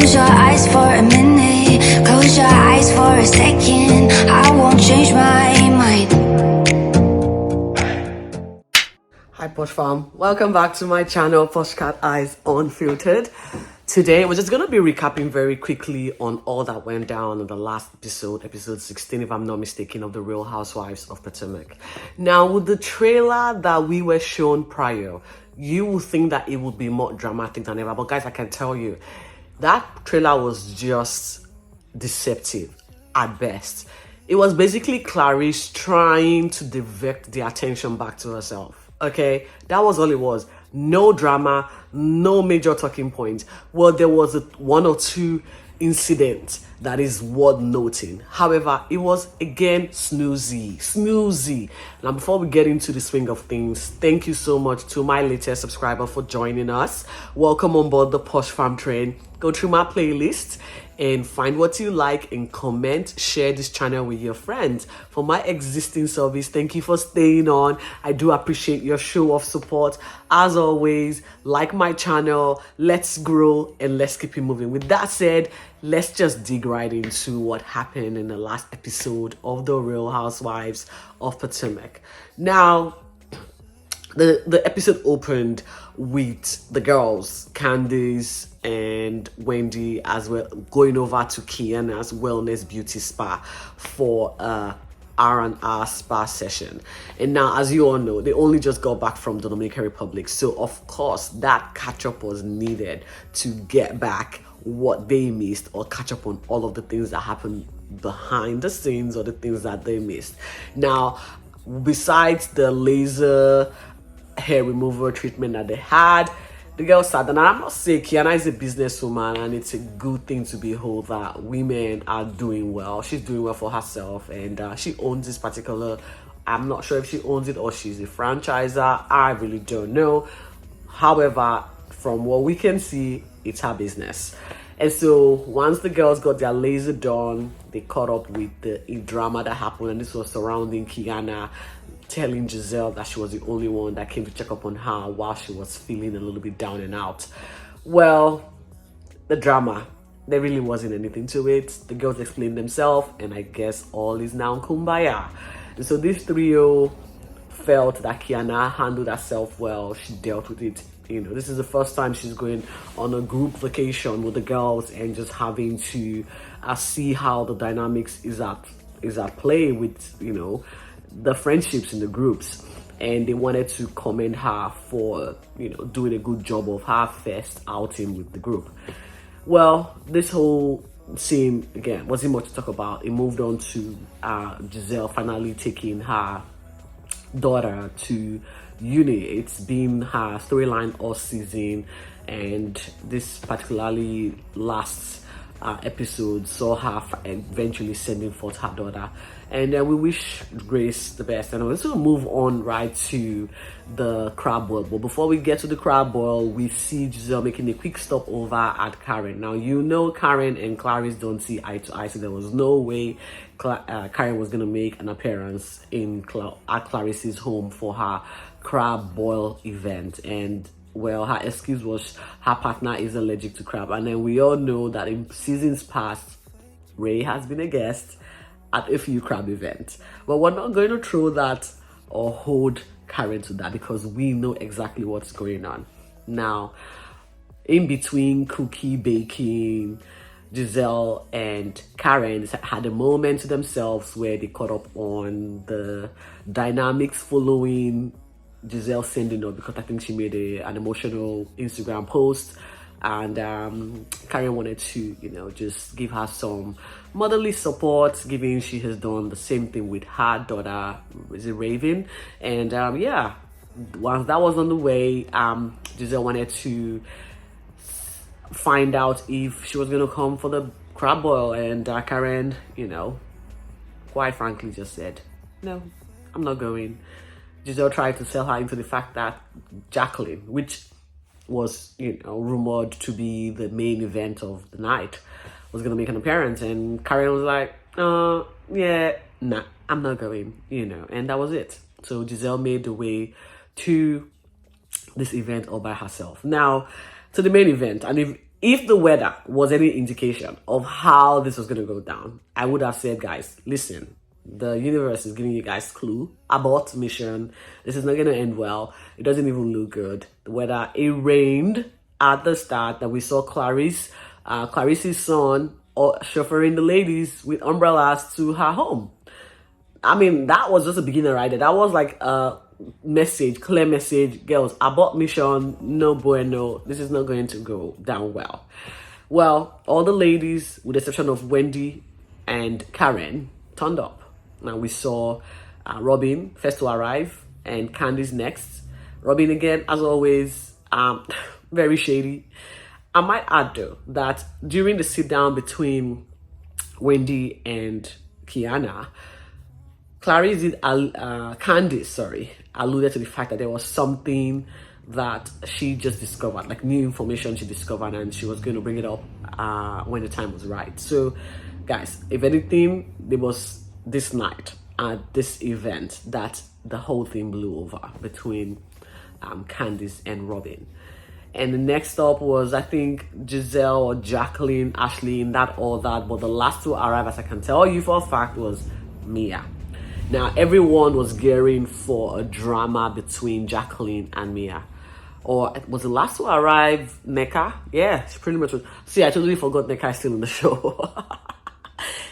Close your eyes for a minute, close your eyes for a second. I won't change my mind. Hi Posh fam, welcome back to my channel Poshcateyes Unfiltered. Today we're just going to be recapping very quickly on all that went down in the last episode, episode 16 if I'm not mistaken, of The Real Housewives of Potomac. Now with the trailer that we were shown prior, you would think that it would be more dramatic than ever, but guys, I can tell you that trailer was just deceptive at best. It was basically Clarisse trying to divert the attention back to herself. Okay, that was all it was. No drama, no major talking point. Well, there was one or two incidents that is worth noting. However, it was again snoozy. Now, before we get into the swing of things, thank you so much to my latest subscriber for joining us. Welcome on board the Posh Fam train. Go through my playlist and find what you like and comment, share this channel with your friends. For my existing service, thank you for staying on. I do appreciate your show of support. As always, like my channel, let's grow and let's keep it moving. With that said, let's just dig right into what happened in the last episode of The Real Housewives of Potomac. Now, the episode opened with the girls, Candice and Wendy, as well, going over to Kiana's wellness beauty spa for R&R spa session. And now, as you all know, they only just got back from the Dominican Republic, so of course that catch-up was needed to get back what they missed, or catch up on all of the things that happened behind the scenes, or the things that they missed. Now, besides the laser hair removal treatment that they had, the girl said, and I must say, Kiana is a businesswoman, and it's a good thing to behold that women are doing well. She's doing well for herself, and she owns this particular, I'm not sure if she owns it or she's a franchisor, I really don't know. However, from what we can see, it's her business. And so once the girls got their laser done, they caught up with the drama that happened, and this was surrounding Kiana telling Giselle that she was the only one that came to check up on her while she was feeling a little bit down and out. Well, the drama, there really wasn't anything to it. The girls explained themselves, and I guess all is now kumbaya. And so this trio felt that Kiana handled herself well. She dealt with it. You know, this is the first time she's going on a group vacation with the girls and just having to see how the dynamics is at play with, you know, the friendships in the groups. And they wanted to commend her for, you know, doing a good job of her first outing with the group. Well, this whole scene, again, wasn't much to talk about. It moved on to Giselle finally taking her daughter to uni. It's been her storyline all season, and this particularly last episode saw her eventually sending forth her daughter. And we wish Grace the best, and we're just gonna move on right to the crab boil. But before we get to the crab boil, we see Giselle making a quick stop over at Karen. Now, you know, Karen and Clarisse don't see eye to eye, so there was no way Karen was gonna make an appearance at Clarisse's home for her crab boil event. And well, her excuse was her partner is allergic to crab. And then we all know that in seasons past, Ray has been a guest at a few crab events. But we're not going to throw that or hold Karen to that, because we know exactly what's going on. Now, in between cookie baking, Giselle and Karen had a moment to themselves where they caught up on the dynamics following Giselle sending up, because I think she made an emotional Instagram post, and Karen wanted to, you know, just give her some motherly support, given she has done the same thing with her daughter, is it Raven? And yeah, once that was on the way, Giselle wanted to find out if she was going to come for the crab boil, and Karen, you know, quite frankly just said, no, I'm not going. Giselle tried to sell her into the fact that Jacqueline, which was, you know, rumored to be the main event of the night, was going to make an appearance. And Karen was like, yeah, nah, I'm not going, you know. And that was it. So Giselle made the way to this event all by herself. Now, to the main event. And if If the weather was any indication of how this was going to go down, I would have said, guys, listen, the universe is giving you guys clue. Abort mission. This is not going to end well. It doesn't even look good. The weather, it rained at the start that we saw Clarisse, Clarisse's son, chauffeuring the ladies with umbrellas to her home. I mean, that was just a beginner right there. That was like a message, clear message. Girls, abort mission, no bueno. This is not going to go down well. Well, all the ladies, with the exception of Wendy and Karen, turned up. Now we saw Robyn first to arrive and Candice next. Robyn again, as always, very shady. I might add though that during the sit down between Wendy and Kiana, Candice alluded to the fact that there was something that she just discovered, like new information she discovered, and she was going to bring it up when the time was right. So, guys, if anything, there was this night at this event that the whole thing blew over between Candice and Robyn. And the next up was, I think, Giselle or Jacqueline, Ashley, in that order. But the last to arrive, as I can tell you for a fact, was Mia. Now, everyone was gearing for a drama between Jacqueline and Mia. Or was the last to arrive Neka? Yeah, she pretty much was. See, I totally forgot Neka is still in the show.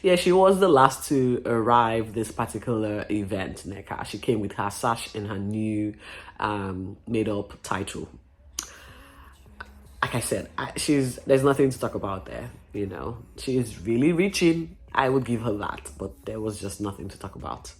Yeah, she was the last to arrive this particular event, Neka. She came with her sash and her new made-up title. Like I said, there's nothing to talk about there, you know. She is really reaching. I would give her that, but there was just nothing to talk about.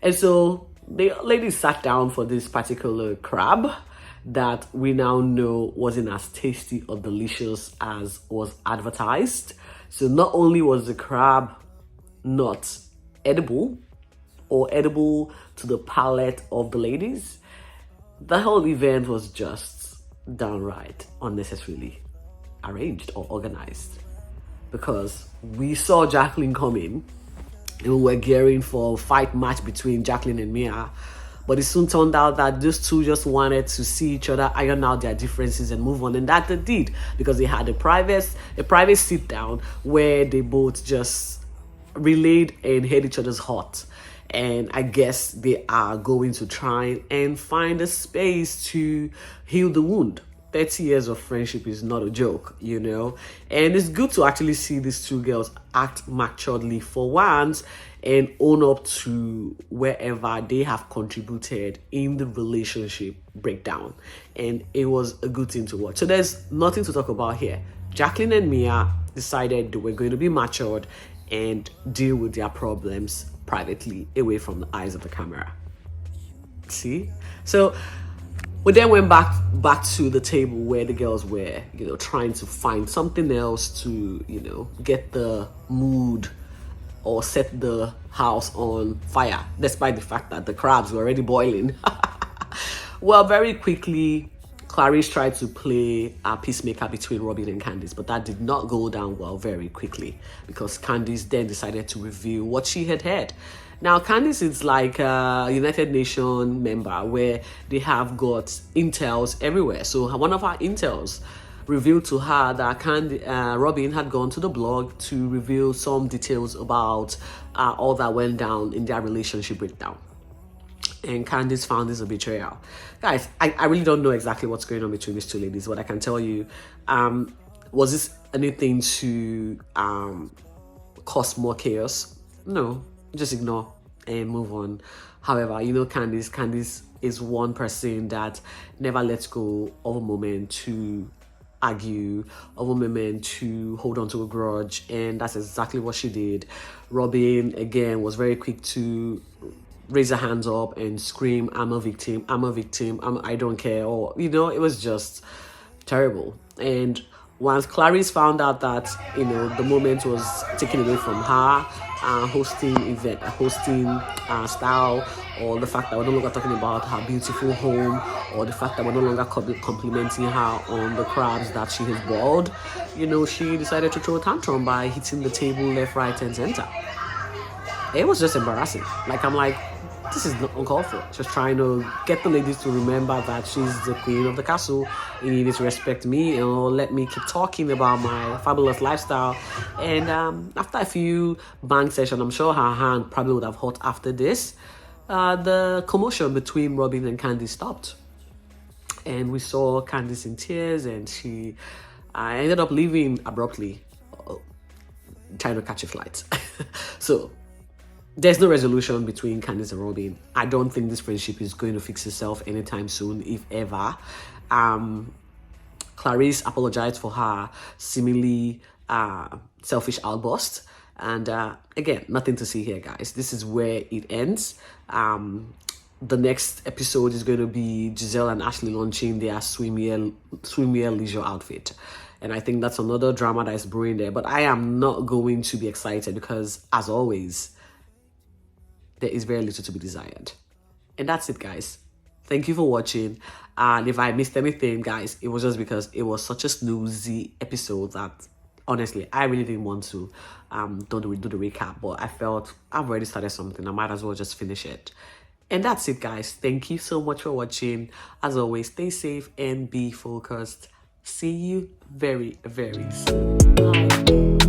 And so the ladies sat down for this particular crab that we now know wasn't as tasty or delicious as was advertised. So not only was the crab not edible or edible to the palate of the ladies, the whole event was just downright unnecessarily arranged or organized, because we saw Jacqueline coming and we were gearing for a fight match between Jacqueline and Mia, but it soon turned out that those two just wanted to see each other iron out their differences and move on, and that they did, because they had a private sit down where they both just relayed and held each other's heart. And I guess they are going to try and find a space to heal the wound. 30 years of friendship is not a joke, you know. And it's good to actually see these two girls act maturely for once and own up to wherever they have contributed in the relationship breakdown. And it was a good thing to watch. So there's nothing to talk about here. Jacqueline and Mia decided they were going to be matured and deal with their problems privately, away from the eyes of the camera. See? So we then went back to the table where the girls were, you know, trying to find something else to, you know, get the mood or set the house on fire, despite the fact that the crabs were already boiling. Well, very quickly, Clarisse tried to play a peacemaker between Robyn and Candice, but that did not go down well very quickly, because Candice then decided to reveal what she had heard. Now, Candice is like a United Nations member where they have got intels everywhere. So one of our intels revealed to her that Robyn had gone to the blog to reveal some details about all that went down in their relationship breakdown. And Candice found this a betrayal. Guys, I really don't know exactly what's going on between these two ladies. What I can tell you, was this anything to cause more chaos? No, just ignore and move on. However, you know, Candice is one person that never lets go of a moment to argue, of a moment to hold on to a grudge, and that's exactly what she did. Robyn, again, was very quick to raise her hands up and scream, I'm a victim, I don't care, or, you know, it was just terrible. And once Clarisse found out that, you know, the moment was taken away from her, hosting style, or the fact that we're no longer talking about her beautiful home, or the fact that we're no longer complimenting her on the crabs that she has boiled, you know, she decided to throw a tantrum by hitting the table left, right, and center. It was just embarrassing. Like, I'm like, this is not uncalled for. Just trying to get the ladies to remember that she's the queen of the castle. You need to respect me and let me keep talking about my fabulous lifestyle. And after a few bang sessions, I'm sure her hand probably would have hurt after this. The commotion between Robyn and Candice stopped. And we saw Candice in tears, and she ended up leaving abruptly, trying to catch a flight. So there's no resolution between Candice and Robyn. I don't think this friendship is going to fix itself anytime soon, if ever. Clarisse apologized for her seemingly selfish outburst. And again, nothing to see here, guys. This is where it ends. The next episode is going to be Giselle and Ashley launching their swimwear leisure outfit. And I think that's another drama that is brewing there. But I am not going to be excited because, as always, there is very little to be desired. And that's it, guys. Thank you for watching. And if I missed anything, guys, it was just because it was such a snoozy episode that, honestly, I really didn't want to do the recap. But I felt I've already started something. I might as well just finish it. And that's it, guys. Thank you so much for watching. As always, stay safe and be focused. See you very, very soon. Bye.